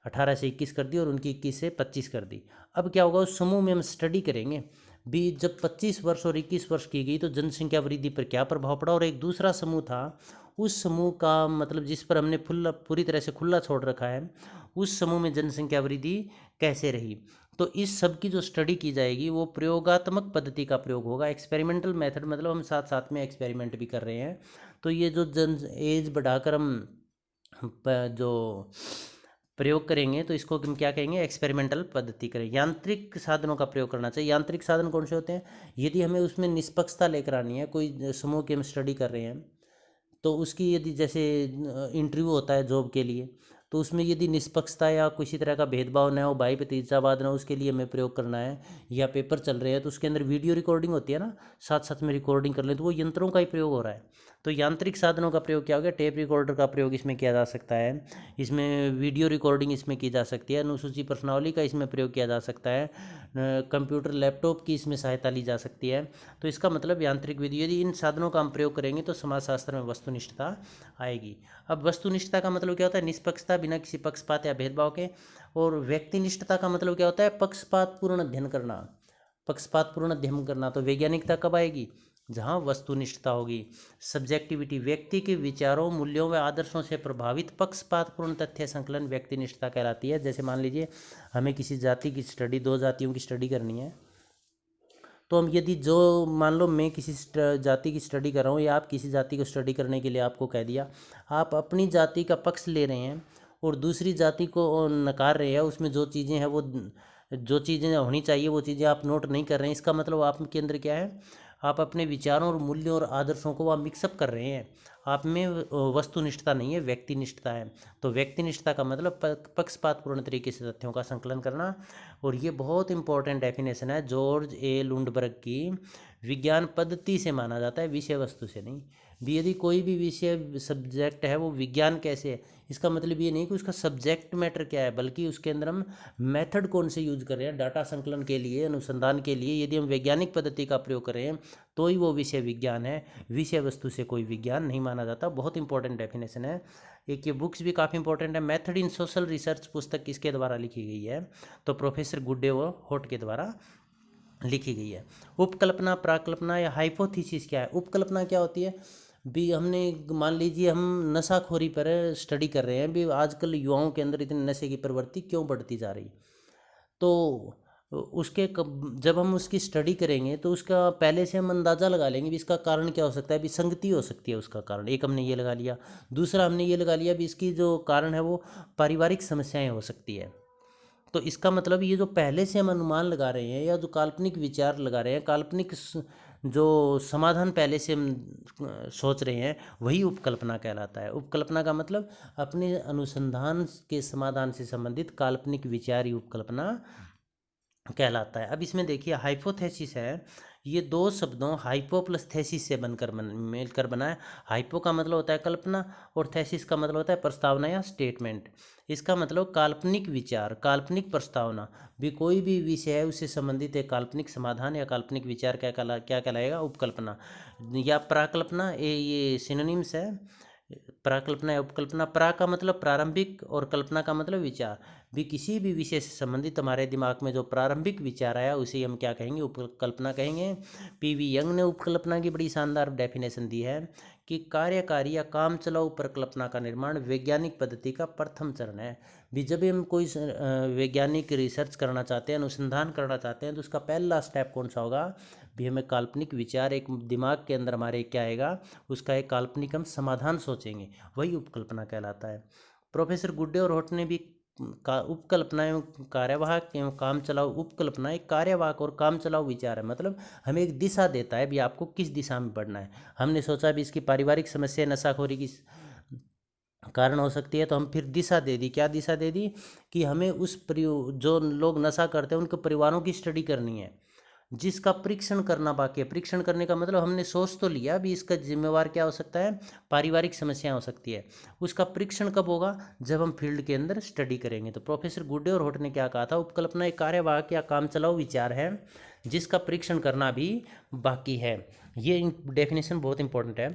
18 से 21 कर दी और उनकी 21 से 25 कर दी। अब क्या होगा, उस समूह में हम स्टडी करेंगे भी जब 25 वर्ष और 21 वर्ष की गई तो जनसंख्या वृद्धि पर क्या प्रभाव पड़ा। और एक दूसरा समूह था, उस समूह का मतलब जिस पर हमने पूरी तरह से खुला छोड़ रखा है, उस समूह में जनसंख्या वृद्धि कैसे रही। तो इस सब की जो स्टडी की जाएगी वो प्रयोगात्मक पद्धति का प्रयोग होगा, एक्सपेरिमेंटल मेथड, मतलब हम साथ साथ में एक्सपेरिमेंट भी कर रहे हैं। तो ये जो जन एज बढ़ाकर हम जो प्रयोग करेंगे तो इसको हम क्या कहेंगे, एक्सपेरिमेंटल पद्धति करेंगे। यांत्रिक साधनों का प्रयोग करना चाहिए। यांत्रिक साधन कौन से होते हैं, यदि हमें उसमें निष्पक्षता लेकर आनी है, कोई समूह की हम स्टडी कर रहे हैं तो उसकी यदि जैसे इंटरव्यू होता है जॉब के लिए, तो उसमें यदि निष्पक्षता या किसी तरह का भेदभाव न हो, भाई भतीजावाद न हो, उसके लिए हमें प्रयोग करना है। या पेपर चल रहे हैं तो उसके अंदर वीडियो रिकॉर्डिंग होती है ना, साथ साथ में रिकॉर्डिंग कर लें, तो वो यंत्रों का ही प्रयोग हो रहा है। तो यांत्रिक साधनों का प्रयोग क्या हो गया, टेप रिकॉर्डर का प्रयोग इसमें किया जा सकता है, इसमें वीडियो रिकॉर्डिंग इसमें की जा सकती है, अनुसूची प्रश्नावली का इसमें प्रयोग किया जा सकता है, कंप्यूटर लैपटॉप की इसमें सहायता ली जा सकती है। तो इसका मतलब यांत्रिक विधि, यदि इन साधनों का हम प्रयोग करेंगे तो समाजशास्त्र में वस्तुनिष्ठता आएगी। अब वस्तुनिष्ठता का मतलब क्या होता है, निष्पक्षता, बिना किसी पक्षपात या भेदभाव के। और व्यक्तिनिष्ठता का मतलब क्या होता है, पक्षपातपूर्ण अध्ययन करना। पक्षपातपूर्ण अध्ययन करना, तो वैज्ञानिकता कब आएगी, जहाँ वस्तुनिष्ठता होगी। सब्जेक्टिविटी, व्यक्ति के विचारों, मूल्यों व आदर्शों से प्रभावित पक्षपातपूर्ण तथ्य संकलन व्यक्तिनिष्ठता कहलाती है। जैसे मान लीजिए हमें किसी जाति की स्टडी, दो जातियों की स्टडी करनी है, तो हम यदि जो मान लो मैं किसी जाति की स्टडी कर रहा हूँ या आप किसी जाति को स्टडी करने के लिए आपको कह दिया, आप अपनी जाति का पक्ष ले रहे हैं और दूसरी जाति को नकार रहे हैं, उसमें जो चीज़ें हैं वो जो चीज़ें होनी चाहिए वो चीज़ें आप नोट नहीं कर रहे हैं, इसका मतलब आपके अंदर क्या है, आप अपने विचारों और मूल्यों और आदर्शों को आप मिक्सअप कर रहे हैं। आप में वस्तुनिष्ठता नहीं है, व्यक्तिनिष्ठता है। तो व्यक्तिनिष्ठता का मतलब पक्षपातपूर्ण तरीके से तथ्यों का संकलन करना। और ये बहुत इंपॉर्टेंट डेफिनेशन है जॉर्ज ए लुंडबर्ग की, विज्ञान पद्धति से माना जाता है, विषय वस्तु से नहीं। भी यदि कोई भी विषय सब्जेक्ट है वो विज्ञान कैसे है, इसका मतलब ये नहीं कि उसका सब्जेक्ट मैटर क्या है, बल्कि उसके अंदर हम मेथड कौन से यूज कर रहे हैं डाटा संकलन के लिए, अनुसंधान के लिए। यदि हम वैज्ञानिक पद्धति का प्रयोग कर रहे हैं तो ही वो विषय विज्ञान है, विषय वस्तु से कोई विज्ञान नहीं माना जाता। बहुत इंपॉर्टेंट डेफिनेशन है। एक ये बुक्स भी काफ़ी इंपॉर्टेंट है। मेथड इन सोशल रिसर्च पुस्तक किसके द्वारा लिखी गई है, तो प्रोफेसर गुड्डे व होट के द्वारा लिखी गई है। उपकल्पना, प्राकल्पना या हाइपोथेसिस क्या है। उपकल्पना क्या होती है, भी हमने मान लीजिए हम नशाखोरी पर स्टडी कर रहे हैं, भी आजकल युवाओं के अंदर इतने नशे की प्रवृत्ति क्यों बढ़ती जा रही, तो जब हम उसकी स्टडी करेंगे तो उसका पहले से हम अंदाज़ा लगा लेंगे भी इसका कारण क्या हो सकता है। भी संगति हो सकती है उसका कारण, एक हमने ये लगा लिया। दूसरा हमने ये लगा लिया भी इसकी जो कारण है वो पारिवारिक समस्याएं हो सकती है। तो इसका मतलब ये जो पहले से हम अनुमान लगा रहे हैं या जो काल्पनिक विचार लगा रहे हैं, काल्पनिक जो समाधान पहले से हम सोच रहे हैं, वही उपकल्पना कहलाता है। उपकल्पना का मतलब अपने अनुसंधान के समाधान से संबंधित काल्पनिक विचार ही उपकल्पना कहलाता है। अब इसमें देखिए हाइपोथेसिस है, ये दो शब्दों हाइपो प्लस थेसिस से मिलकर बना है। हाइपो का मतलब होता है कल्पना और थेसिस का मतलब होता है प्रस्तावना या स्टेटमेंट। इसका मतलब काल्पनिक विचार, काल्पनिक प्रस्तावना। भी कोई भी विषय है उससे संबंधित एक काल्पनिक समाधान या काल्पनिक विचार क्या कहलाएगा, उपकल्पना या प्राकल्पना। ये सिनोनिम्स है, प्राकल्पना या उपकल्पना। प्रा का मतलब प्रारंभिक और कल्पना का मतलब विचार। भी किसी भी विषय से संबंधित हमारे दिमाग में जो प्रारंभिक विचार आया उसे हम क्या कहेंगे, उपकल्पना कहेंगे। पीवी यंग ने उपकल्पना की बड़ी शानदार डेफिनेशन दी है कि कार्यकारी या काम चलाऊ परिकल्पना का निर्माण वैज्ञानिक पद्धति का प्रथम चरण है। भी जब हम कोई वैज्ञानिक रिसर्च करना चाहते हैं, अनुसंधान करना चाहते हैं, तो उसका पहला स्टेप कौन सा होगा, भी हमें काल्पनिक विचार एक दिमाग के अंदर हमारे क्या आएगा, उसका एक काल्पनिक हम समाधान सोचेंगे, वही उपकल्पना कहलाता है। प्रोफेसर गुड्डे और होट ने भी का उपकल्पना एवं कार्यवाहक एवं काम चलाऊ, उपकल्पना एक कार्यवाहक और काम चलाऊ विचार है। मतलब हमें एक दिशा देता है भी आपको किस दिशा में बढ़ना है। हमने सोचा भी इसकी पारिवारिक समस्या नशाखोरी की कारण हो सकती है, तो हम फिर दिशा दे दी। क्या दिशा दे दी कि हमें जो लोग नशा करते हैं उनके परिवारों की स्टडी करनी है। जिसका परीक्षण करना बाकी है। परीक्षण करने का मतलब हमने सोच तो लिया, अभी इसका जिम्मेवार क्या हो सकता है, पारिवारिक समस्या हो सकती है। उसका परीक्षण कब होगा, जब हम फील्ड के अंदर स्टडी करेंगे। तो प्रोफेसर गुड्डे और होट ने क्या कहा था, उपकल्पना एक कार्यवाहक या काम चलाऊ विचार है जिसका परीक्षण करना भी बाकी है। ये डेफिनेशन बहुत इंपॉर्टेंट है।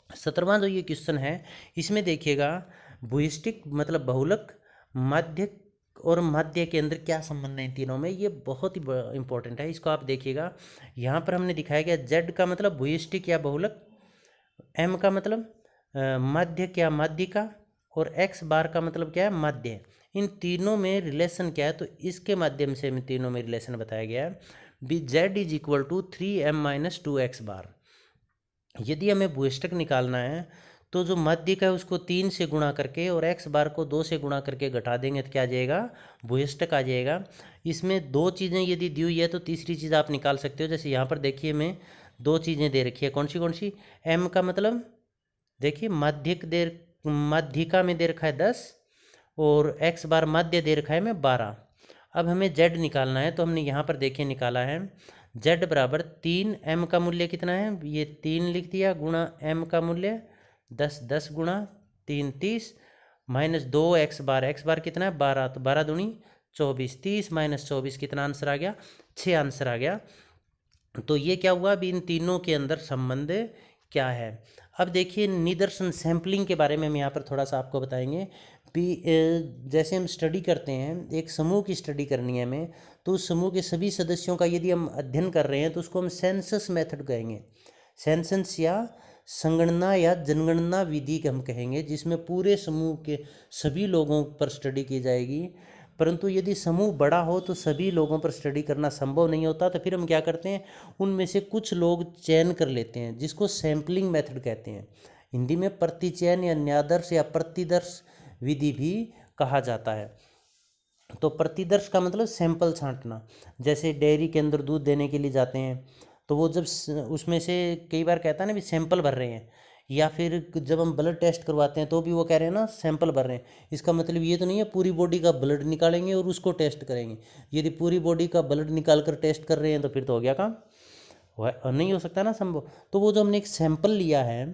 17वां जो ये क्वेश्चन है, इसमें देखिएगा भूयिष्टिक मतलब बहुलक, माध्य और मध्य के अंदर क्या संबंध है इन तीनों में, ये बहुत ही इंपॉर्टेंट है। इसको आप देखिएगा, यहाँ पर हमने दिखाया गया जेड का मतलब भूयिष्टिक या बहुलक, एम का मतलब मध्य क्या मध्य का, और एक्स बार का मतलब क्या है मध्य। इन तीनों में रिलेशन क्या है, तो इसके माध्यम से इन तीनों में रिलेशन बताया गया है। B Z is equal to 3m-2x बार। यदि हमें भूयिष्टक निकालना है तो जो मध्य का है उसको 3 से गुणा करके और एक्स बार को 2 से गुणा करके घटा देंगे तो क्या आ जाएगा, भूयिष्टक आ जाएगा। इसमें दो चीज़ें यदि दी हुई है तो तीसरी चीज़ आप निकाल सकते हो। जैसे यहाँ पर देखिए मैं दो चीज़ें दे रखी है, कौन सी, एम का मतलब देखिए मध्यिका में दे रखा है 10 और एक्स बार मध्य दे रखा है मैं 12। अब हमें जेड निकालना है तो हमने यहाँ पर देखिए निकाला है जेड बराबर 3, एम का मूल्य कितना है, ये 3 लिख दिया, गुणा एम का मूल्य 10 गुणा 3 30 माइनस 2 एक्स बार कितना है 12, तो 12 दूनी 24, 30 माइनस 24 कितना आंसर आ गया, 6 आंसर आ गया। तो ये क्या हुआ, अभी इन तीनों के अंदर संबंध क्या है। अब देखिए निदर्शन सैम्पलिंग के बारे में हम यहाँ पर थोड़ा सा आपको बताएंगे भी। जैसे हम स्टडी करते हैं, एक समूह की स्टडी करनी है हमें, तो उस समूह के सभी सदस्यों का यदि हम अध्ययन कर रहे हैं तो उसको हम सेंसस मेथड कहेंगे। सेंसस या संगणना या जनगणना विधि हम कहेंगे, जिसमें पूरे समूह के सभी लोगों पर स्टडी की जाएगी। परंतु यदि समूह बड़ा हो तो सभी लोगों पर स्टडी करना संभव नहीं होता, तो फिर हम क्या करते हैं, उनमें से कुछ लोग चयन कर लेते हैं, जिसको सैम्पलिंग मेथड कहते हैं। हिंदी में प्रतिचयन या न्यादर्श या प्रतिदर्श विधि भी कहा जाता है। तो प्रतिदर्श का मतलब सैंपल छांटना। जैसे डेयरी के अंदर दूध देने के लिए जाते हैं तो वो जब उसमें से कई बार कहता है ना भी सैंपल भर रहे हैं, या फिर जब हम ब्लड टेस्ट करवाते हैं तो भी वो कह रहे हैं ना सैंपल भर रहे हैं। इसका मतलब ये तो नहीं है पूरी बॉडी का ब्लड निकालेंगे और उसको टेस्ट करेंगे। यदि पूरी बॉडी का ब्लड निकाल कर टेस्ट कर रहे हैं तो फिर तो हो गया काम, नहीं हो सकता ना संभव। तो वो जो हमने एक सैंपल लिया है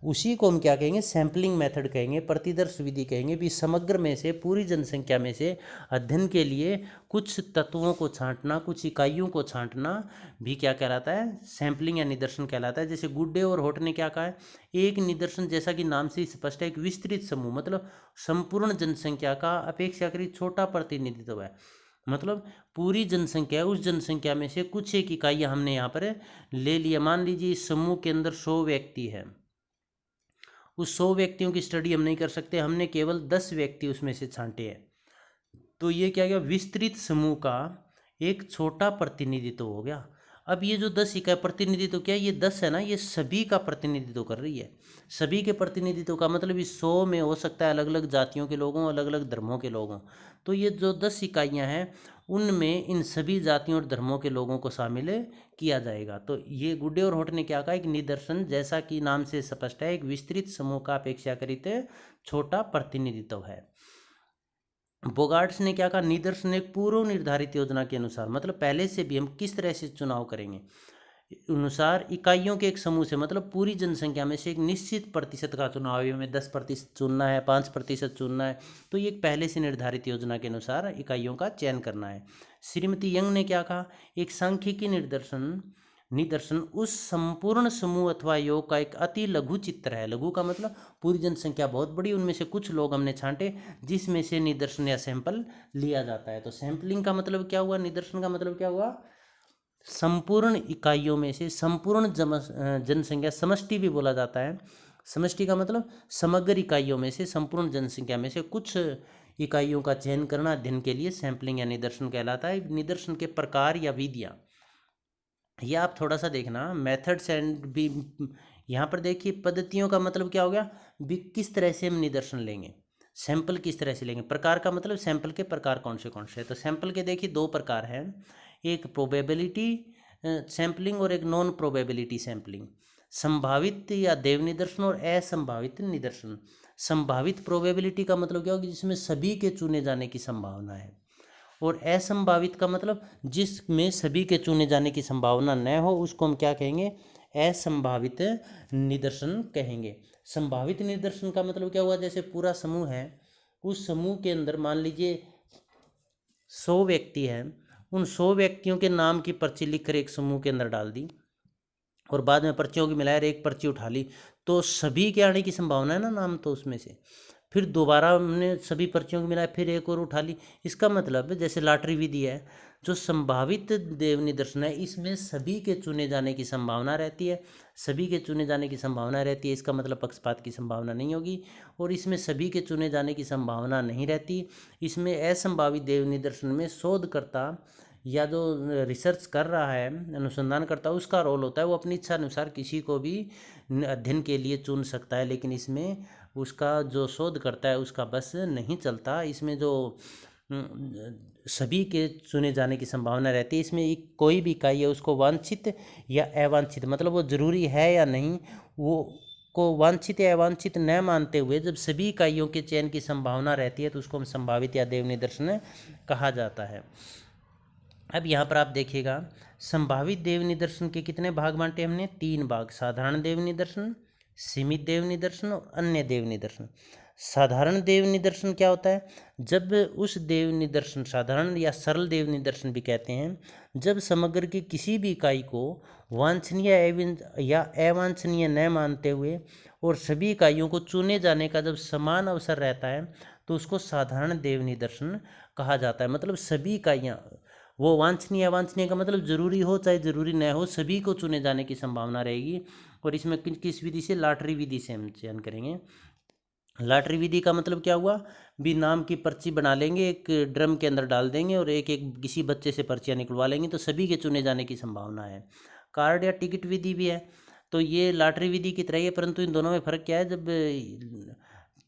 उसी को हम क्या कहेंगे, सैम्पलिंग मेथड कहेंगे, प्रतिदर्श विधि कहेंगे। भी समग्र में से पूरी जनसंख्या में से अध्ययन के लिए कुछ तत्वों को छांटना, कुछ इकाइयों को छांटना भी क्या कहलाता है, सैम्पलिंग या निदर्शन कहलाता है। जैसे गुड्डे और होट ने क्या कहा है, एक निदर्शन जैसा कि नाम से ही स्पष्ट है, एक विस्तृत समूह मतलब संपूर्ण जनसंख्या का अपेक्षाकृत छोटा प्रतिनिधित्व है। मतलब पूरी जनसंख्या है, उस जनसंख्या में से कुछ एक इकाइयाँ हमने यहाँ पर ले लिया। मान लीजिए इस समूह के अंदर 100 व्यक्ति है, उस 100 व्यक्तियों की स्टडी हम नहीं कर सकते, हमने केवल 10 व्यक्ति उसमें से छांटे हैं। तो ये क्या गया, विस्तृत समूह का एक छोटा प्रतिनिधित्व हो गया। अब ये जो 10 इकाई प्रतिनिधित्व क्या है, ये 10 है ना, ये सभी का प्रतिनिधित्व कर रही है। सभी के प्रतिनिधित्व का मतलब इस 100 में हो सकता है अलग अलग जातियों के लोगों, अलग अलग धर्मों के लोगों। तो ये जो 10 इकाइयाँ हैं उनमें इन सभी जातियों और धर्मों के लोगों को शामिल किया जाएगा। तो ये गुड्डे और होट ने क्या कहा, एक निदर्शन जैसा कि नाम से स्पष्ट है, एक विस्तृत समूह का अपेक्षाकृत छोटा प्रतिनिधित्व है। बोगार्ट्स ने क्या कहा, निदर्शन एक पूर्व निर्धारित योजना के अनुसार, मतलब पहले से भी हम किस तरह से चुनाव करेंगे, अनुसार इकाइयों के एक समूह से, मतलब पूरी जनसंख्या में से एक निश्चित प्रतिशत का चुनाव है, हमें 10% चुनना है, 5% चुनना है। तो ये एक पहले से निर्धारित योजना के अनुसार इकाइयों का चयन करना है। श्रीमती यंग ने क्या कहा, एक सांख्यिकी निदर्शन उस संपूर्ण समूह अथवा योग का एक अति लघु चित्र है। लघु का मतलब पूरी जनसंख्या बहुत बड़ी, उनमें से कुछ लोग हमने छांटे जिसमें से निदर्शन या सैंपल लिया जाता है। तो सैंपलिंग का मतलब क्या हुआ, निदर्शन का मतलब क्या हुआ, संपूर्ण इकाइयों में से संपूर्ण जनसंख्या, समष्टि भी बोला जाता है। समष्टि का मतलब समग्र इकाइयों में से, संपूर्ण जनसंख्या में से कुछ इकाइयों का चयन करना अध्ययन के लिए सैंपलिंग या निदर्शन कहलाता है। निदर्शन के प्रकार या विधियाँ, ये आप थोड़ा सा देखना, मेथड्स एंड भी यहाँ पर देखिए। पद्धतियों का मतलब क्या हो गया, भी किस तरह से हम निदर्शन लेंगे, सैंपल किस तरह से लेंगे। प्रकार का मतलब सैंपल के प्रकार कौन से हैं। तो सैंपल के देखिए दो प्रकार हैं, एक प्रोबेबिलिटी सैंपलिंग और एक नॉन प्रोबेबिलिटी सैंपलिंग। संभावित या देव निदर्शन और असंभावित निदर्शन। संभावित प्रोबेबिलिटी का मतलब क्या होगा, जिसमें सभी के चुने जाने की संभावना है, और असंभावित का मतलब जिसमें सभी के चुने जाने की संभावना न हो उसको हम क्या कहेंगे, असंभावित निदर्शन कहेंगे। संभावित निदर्शन का मतलब क्या हुआ, जैसे पूरा समूह है, उस समूह के अंदर मान लीजिए 100 व्यक्ति हैं, उन 100 व्यक्तियों के नाम की पर्ची लिखकर एक समूह के अंदर डाल दी और बाद में पर्चियों की मिलाकर एक पर्ची उठा ली, तो सभी के आने की संभावना है ना नाम, तो उसमें से फिर दोबारा हमने सभी पर्चियों को मिलाया, फिर एक और उठा ली। इसका मतलब जैसे लॉटरी विधि है, जो संभावित देव निदर्शन है इसमें सभी के चुने जाने की संभावना रहती है, सभी के चुने जाने की संभावना रहती है, इसका मतलब पक्षपात की संभावना नहीं होगी। और इसमें सभी के चुने जाने की संभावना नहीं रहती, इसमें असंभावित देव निदर्शन में शोधकर्ता या जो रिसर्च कर रहा है, अनुसंधान करता है, उसका रोल होता है। वो अपनी इच्छा अनुसार किसी को भी अध्ययन के लिए चुन सकता है, लेकिन इसमें उसका जो शोध करता है उसका बस नहीं चलता। इसमें जो सभी के चुने जाने की संभावना रहती है, इसमें एक कोई भी इकाई है उसको वांछित या अवांछित, मतलब वो जरूरी है या नहीं, वो को वांछित या अवांछित न मानते हुए जब सभी इकाइयों के चयन की संभावना रहती है तो उसको हम संभावित या देव निदर्शन कहा जाता है। अब यहाँ पर आप देखिएगा, संभावित देव निदर्शन के कितने भाग बांटे हमने, 3 भाग, साधारण देव निदर्शन, सीमित देव निदर्शन और अन्य देव निदर्शन। साधारण देव निदर्शन क्या होता है, जब उस देव निदर्शन, साधारण या सरल देव निदर्शन भी कहते हैं, जब समग्र की किसी भी इकाई को वांछनीय या अवांछनीय न मानते हुए और सभी इकाइयों को चुने जाने का जब समान अवसर रहता है तो उसको साधारण देव निदर्शन कहा जाता है। मतलब सभी इकाइयाँ, वो वांछनीय अवांछनीय का मतलब जरूरी हो चाहे जरूरी न हो, सभी को चुने जाने की संभावना रहेगी। और इसमें किस विधि से, लॉटरी विधि से हम चयन करेंगे। लॉटरी विधि का मतलब क्या हुआ, भी नाम की पर्ची बना लेंगे, एक ड्रम के अंदर डाल देंगे और एक एक किसी बच्चे से पर्चियाँ निकलवा लेंगे तो सभी के चुने जाने की संभावना है। कार्ड या टिकट विधि भी है, तो ये लॉटरी विधि की तरह ही है, परंतु इन दोनों में फ़र्क क्या है, जब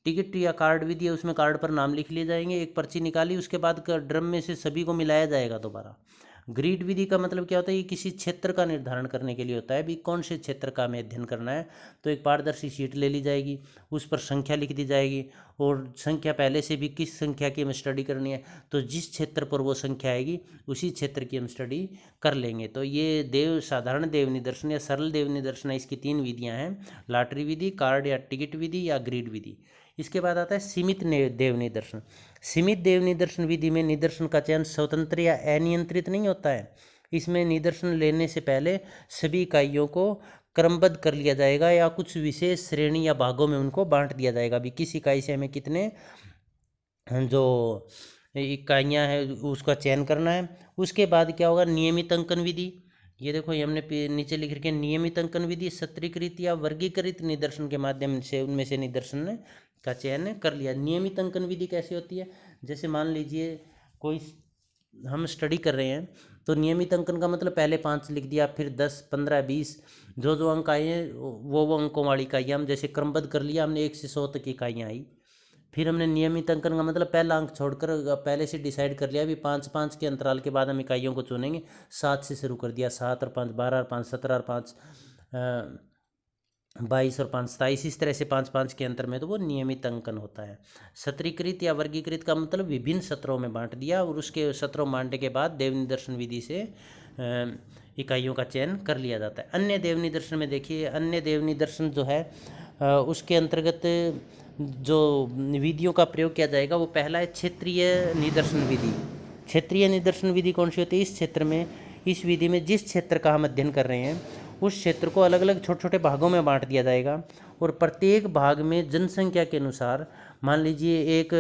टिकट या कार्ड विधि है उसमें कार्ड पर नाम लिख लिए जाएंगे, एक पर्ची निकाली, उसके बाद ड्रम में से सभी को मिलाया जाएगा दोबारा। ग्रीड विधि का मतलब क्या होता है, ये किसी क्षेत्र का निर्धारण करने के लिए होता है, भी कौन से क्षेत्र का हमें अध्ययन करना है। तो एक पारदर्शी शीट ले ली जाएगी, उस पर संख्या लिख दी जाएगी और संख्या पहले से भी किस संख्या की हमें स्टडी करनी है, तो जिस क्षेत्र पर वो संख्या आएगी उसी क्षेत्र की हम स्टडी कर लेंगे। तो ये साधारण देव निदर्शन या सरल देव निदर्शन है, इसकी 3 विधियाँ हैं, लॉटरी विधि, कार्ड या टिकट विधि या ग्रीड विधि। इसके बाद आता है सीमित देव निदर्शन। सीमित देव निदर्शन विधि में निदर्शन का चयन स्वतंत्र या अनियंत्रित नहीं होता है। इसमें निदर्शन लेने से पहले सभी इकाइयों को क्रमबद्ध कर लिया जाएगा या कुछ विशेष श्रेणी या भागों में उनको बांट दिया जाएगा। भी किस इकाई से हमें कितने जो इकाइयाँ हैं उसका चयन करना है। उसके बाद क्या होगा, नियमित अंकन विधि। ये देखो, ये हमने नीचे लिख रखे, नियमित अंकन विधि सत्रीकृत या वर्गीकृत निदर्शन के माध्यम से उनमें से निदर्शन का चयन कर लिया। नियमित अंकन विधि कैसी होती है, जैसे मान लीजिए कोई हम स्टडी कर रहे हैं तो नियमित अंकन का मतलब पहले 5 लिख दिया, फिर 10, 15, 20 जो अंक आए हैं वो अंकों वाली इकाइयाँ हम जैसे क्रमबद्ध कर लिया हमने, 1 से 100 तक की इकाइयाँ आई। फिर हमने नियमित अंकन का मतलब पहला अंक छोड़कर पहले से डिसाइड कर लिया भी 5-5 के अंतराल के बाद हम इकाइयों को चुनेंगे। 7 से शुरू कर दिया, 7 और 5 12 और 5 17 और 5 22 और 5 27, इस तरह से 5-5 के अंतर में, तो वो नियमित अंकन होता है। सत्रीकृत या वर्गीकृत का मतलब विभिन्न सत्रों में बांट दिया और उसके सत्रों में बांटने के बाद देव निदर्शन विधि से इकाइयों का चयन कर लिया जाता है। अन्य देव निदर्शन में देखिए, अन्य देव निदर्शन जो है उसके अंतर्गत जो विधियों का प्रयोग किया जाएगा वो पहला है क्षेत्रीय निदर्शन विधि। क्षेत्रीय निदर्शन विधि कौन सी होती है, इस क्षेत्र में, इस विधि में जिस क्षेत्र का हम अध्ययन कर रहे हैं उस क्षेत्र को अलग अलग छोटे छोटे भागों में बांट दिया जाएगा और प्रत्येक भाग में जनसंख्या के अनुसार, मान लीजिए एक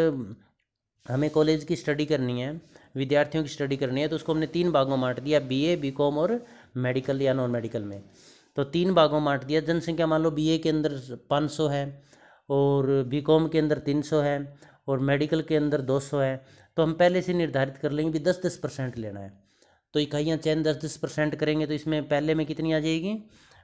हमें कॉलेज की स्टडी करनी है, विद्यार्थियों की स्टडी करनी है, तो उसको हमने 3 भागों में बांट दिया, बीए, बीकॉम और मेडिकल या नॉन मेडिकल में। तो 3 भागों में बांट दिया। जनसंख्या मान लो बीए के अंदर 500 है और बीकॉम के अंदर 300 है और मेडिकल के अंदर 200 है, तो हम पहले से निर्धारित कर लेंगे भी 10-10% लेना है। तो इकाइयाँ चयन 10-10% करेंगे, तो इसमें पहले में कितनी आ जाएगी,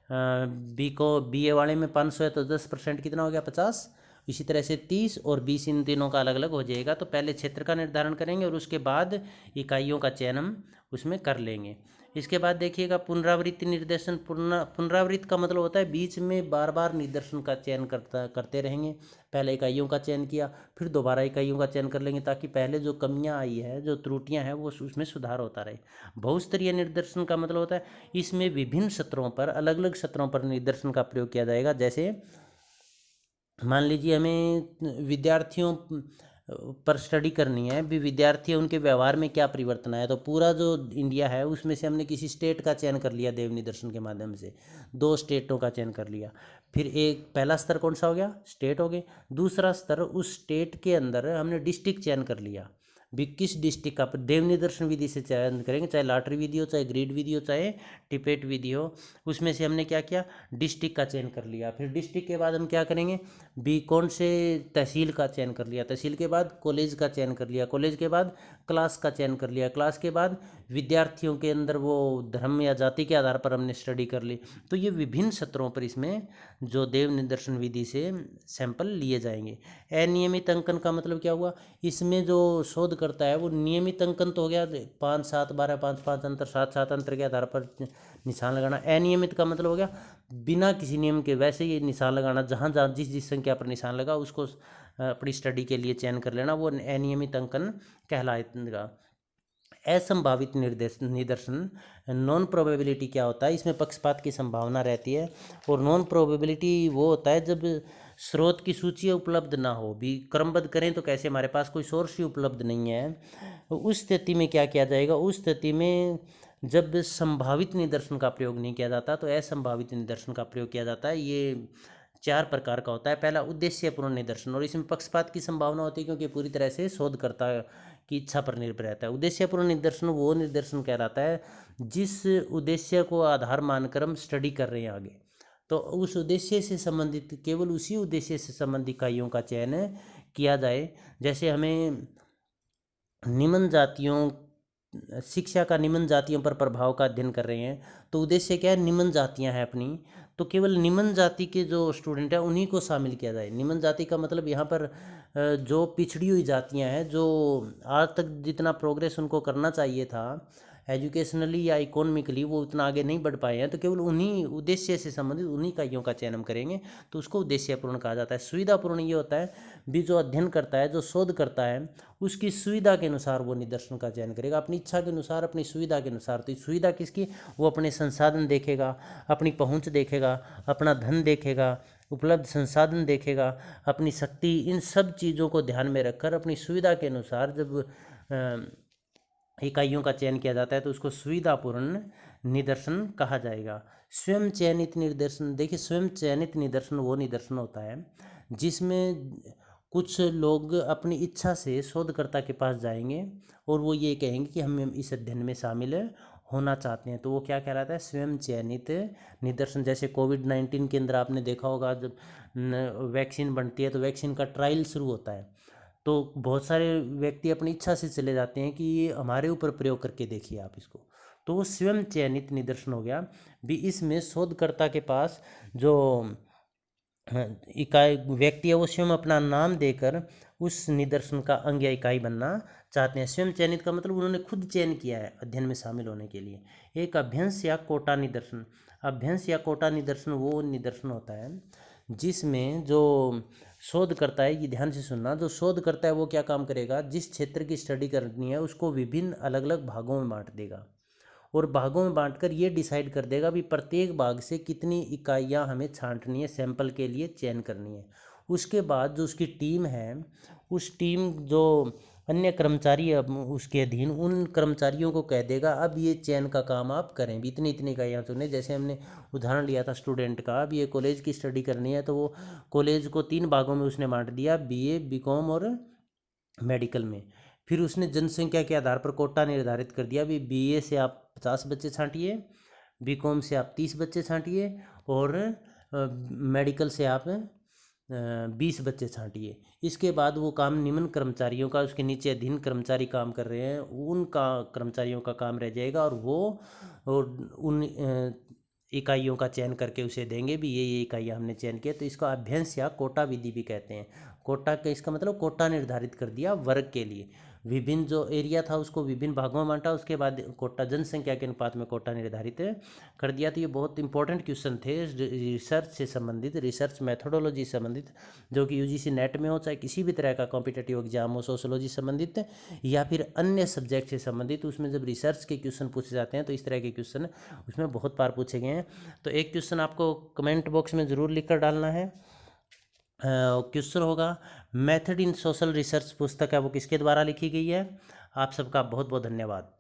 बीए वाले में 500 है तो 10% कितना हो गया, 50। इसी तरह से 30 और 20 इन तीनों का अलग अलग हो जाएगा। तो पहले क्षेत्र का निर्धारण करेंगे और उसके बाद इकाइयों का चयन हम उसमें कर लेंगे। इसके बाद देखिएगा पुनरावृत्ति निर्देशन। पुनरावृत्त का मतलब होता है बीच में बार बार निदर्शन का चयन करते रहेंगे। पहले इकाइयों का चयन किया, फिर दोबारा इकाइयों का चयन कर लेंगे, ताकि पहले जो कमियां आई है, जो त्रुटियां हैं, वो उसमें सुधार होता रहे। बहुस्तरीय निर्देशन का मतलब होता है इसमें विभिन्न सत्रों पर, अलग अलग सत्रों पर निर्देशन का प्रयोग किया जाएगा। जैसे मान लीजिए हमें विद्यार्थियों पर स्टडी करनी है, भी विद्यार्थी उनके व्यवहार में क्या परिवर्तन आया, तो पूरा जो इंडिया है उसमें से हमने किसी स्टेट का चयन कर लिया देव निदर्शन के माध्यम से, 2 स्टेटों का चयन कर लिया। फिर एक पहला स्तर कौन सा हो गया, स्टेट हो गए। दूसरा स्तर, उस स्टेट के अंदर हमने डिस्ट्रिक्ट चयन कर लिया, भी किस डिस्ट्रिक्ट का देव निदर्शन विधि से चयन करेंगे, चाहे लॉटरी विधि हो, चाहे ग्रिड विधि हो, चाहे टिपेट विधि हो। उसमें से हमने क्या किया, डिस्ट्रिक्ट का चयन कर लिया। फिर डिस्ट्रिक्ट के बाद हम क्या करेंगे, भी कौन से तहसील का चयन कर लिया, तहसील के बाद कॉलेज का चयन कर लिया, कॉलेज के बाद क्लास का चयन कर लिया, क्लास के बाद विद्यार्थियों के अंदर वो धर्म या जाति के आधार पर हमने स्टडी कर ली। तो ये विभिन्न सत्रों पर इसमें जो देव निदर्शन विधि से सैंपल लिए जाएंगे। अनियमित अंकन का मतलब क्या हुआ, इसमें जो शोध करता है वो नियमित अंकन तो हो गया, 5 7 12 5 5 अंतर 7 7 अंतर के आधार पर निशान लगाना। अनियमित का मतलब हो गया बिना किसी नियम के वैसे ही निशान लगाना, जहाँ जहाँ जिस जिस संख्या पर निशान लगा उसको अपनी स्टडी के लिए चयन कर लेना, वो अनियमित अंकन कहलाएगा। असंभावित निदर्शन, नॉन प्रोबेबिलिटी क्या होता है, इसमें पक्षपात की संभावना रहती है। और नॉन प्रोबेबिलिटी वो होता है जब स्रोत की सूची उपलब्ध ना हो, भी क्रमबद्ध करें तो कैसे, हमारे पास कोई सोर्स ही उपलब्ध नहीं है, उस स्थिति में क्या किया जाएगा, उस स्थिति में जब संभावित निदर्शन का प्रयोग नहीं किया जाता तो असंभावित निदर्शन का प्रयोग किया जाता है। ये 4 प्रकार का होता है। पहला उद्देश्यपूर्ण निदर्शन, और इसमें पक्षपात की संभावना होती है क्योंकि पूरी तरह से शोधकर्ता की इच्छा पर निर्भर रहता है। उद्देश्यपूर्ण निदर्शन वो निदर्शन कहलाता है जिस उद्देश्य को आधार मानकर हम स्टडी कर रहे हैं आगे, तो उस उद्देश्य से संबंधित, केवल उसी उद्देश्य से संबंधित इकाइयों का चयन किया जाए। जैसे हमें निम्न जातियों, शिक्षा का निम्न जातियों पर प्रभाव का अध्ययन कर रहे हैं, तो उद्देश्य क्या है, निम्न जातियां हैं अपनी, तो केवल निम्न जाति के जो स्टूडेंट हैं उन्हीं को शामिल किया जाए। निम्न जाति का मतलब यहाँ पर जो पिछड़ी हुई जातियां हैं, जो आज तक जितना प्रोग्रेस उनको करना चाहिए था एजुकेशनली या इकोनॉमिकली, वो उतना आगे नहीं बढ़ पाए हैं, तो केवल उन्हीं उद्देश्य से संबंधित उन्हीं इकाइयों का चयन हम करेंगे, तो उसको उद्देश्यपूर्ण कहा जाता है। सुविधापूर्ण ये होता है भी जो अध्ययन करता है, जो शोध करता है, उसकी सुविधा के अनुसार वो निदर्शन का चयन करेगा, अपनी इच्छा के अनुसार, अपनी सुविधा के अनुसार। तो सुविधा किसकी, वो अपने संसाधन देखेगा, अपनी पहुंच देखेगा, अपना धन देखेगा, उपलब्ध संसाधन देखेगा, अपनी शक्ति, इन सब चीज़ों को ध्यान में रखकर अपनी सुविधा के अनुसार जब इकाइयों का चयन किया जाता है तो उसको सुविधापूर्ण निदर्शन कहा जाएगा। स्वयं चयनित निदर्शन, देखिए स्वयं चयनित निदर्शन वो निदर्शन होता है जिसमें कुछ लोग अपनी इच्छा से शोधकर्ता के पास जाएंगे और वो ये कहेंगे कि हम इस अध्ययन में शामिल होना चाहते हैं, तो वो क्या कहलाता है, स्वयं चयनित निदर्शन। जैसे कोविड-19 के अंदर आपने देखा होगा, जब वैक्सीन बनती है तो वैक्सीन का ट्रायल शुरू होता है, तो बहुत सारे व्यक्ति अपनी इच्छा से चले जाते हैं कि ये हमारे ऊपर प्रयोग करके देखिए आप इसको, तो वो स्वयं चयनित निदर्शन हो गया। भी इसमें शोधकर्ता के पास जो इकाई व्यक्ति है वो स्वयं अपना नाम देकर उस निदर्शन का अंग या इकाई बनना चाहते हैं। स्वयं चयनित का मतलब उन्होंने खुद चयन किया है अध्ययन में शामिल होने के लिए। एक अभ्यंश या कोटा निदर्शन, अभ्यंश या कोटा निदर्शन वो निदर्शन होता है जिसमें जो शोध करता है, ये ध्यान से सुनना, जो शोध करता है वो क्या काम करेगा, जिस क्षेत्र की स्टडी करनी है उसको विभिन्न अलग अलग भागों में बांट देगा और भागों में बांटकर ये डिसाइड कर देगा भी प्रत्येक भाग से कितनी इकाइयाँ हमें छांटनी है, सैंपल के लिए चयन करनी है। उसके बाद जो उसकी टीम है, उस टीम जो अन्य कर्मचारी अब उसके अधीन, उन कर्मचारियों को कह देगा अब ये चयन का काम आप करें, भी इतनी इतनी इकाइयाँ चुनें। जैसे हमने उदाहरण लिया था स्टूडेंट का, अब ये कॉलेज की स्टडी करनी है तो वो कॉलेज को 3 भागों में उसने बांट दिया, बीए, बीकॉम और मेडिकल में। फिर उसने जनसंख्या के आधार पर कोटा निर्धारित कर दिया, भी बीए से आप 50 बच्चे छांटिए, बीकॉम से आप 30 बच्चे छांटिए और मेडिकल से आप 20 बच्चे छांटिए। इसके बाद वो काम निम्न कर्मचारियों का, उसके नीचे अधीन कर्मचारी काम कर रहे हैं, उनका कर्मचारियों का काम रह जाएगा और वो और उन इकाइयों का चयन करके उसे देंगे भी ये इकाइयाँ हमने चयन किया, तो इसका अभ्यंश या कोटा विधि भी कहते हैं। कोटा के, इसका मतलब कोटा निर्धारित कर दिया वर्ग के लिए। विभिन्न जो एरिया था उसको विभिन्न भागों में बांटा, उसके बाद कोटा जनसंख्या के अनुपात में कोटा निर्धारित कर दिया। तो ये बहुत इंपॉर्टेंट क्वेश्चन थे रिसर्च से संबंधित, रिसर्च मेथोडोलॉजी से संबंधित, जो कि यूजीसी नेट में हो, चाहे किसी भी तरह का कॉम्पिटिटिव एग्जाम हो, सोशोलॉजी संबंधित या फिर अन्य सब्जेक्ट से संबंधित, उसमें जब रिसर्च के क्वेश्चन पूछे जाते हैं तो इस तरह के क्वेश्चन उसमें बहुत बार पूछे गए हैं। तो एक क्वेश्चन आपको कमेंट बॉक्स में ज़रूर लिख कर डालना है। क्वेश्चन होगा, मेथड इन सोशल रिसर्च पुस्तक है वो किसके द्वारा लिखी गई है। आप सबका बहुत बहुत धन्यवाद।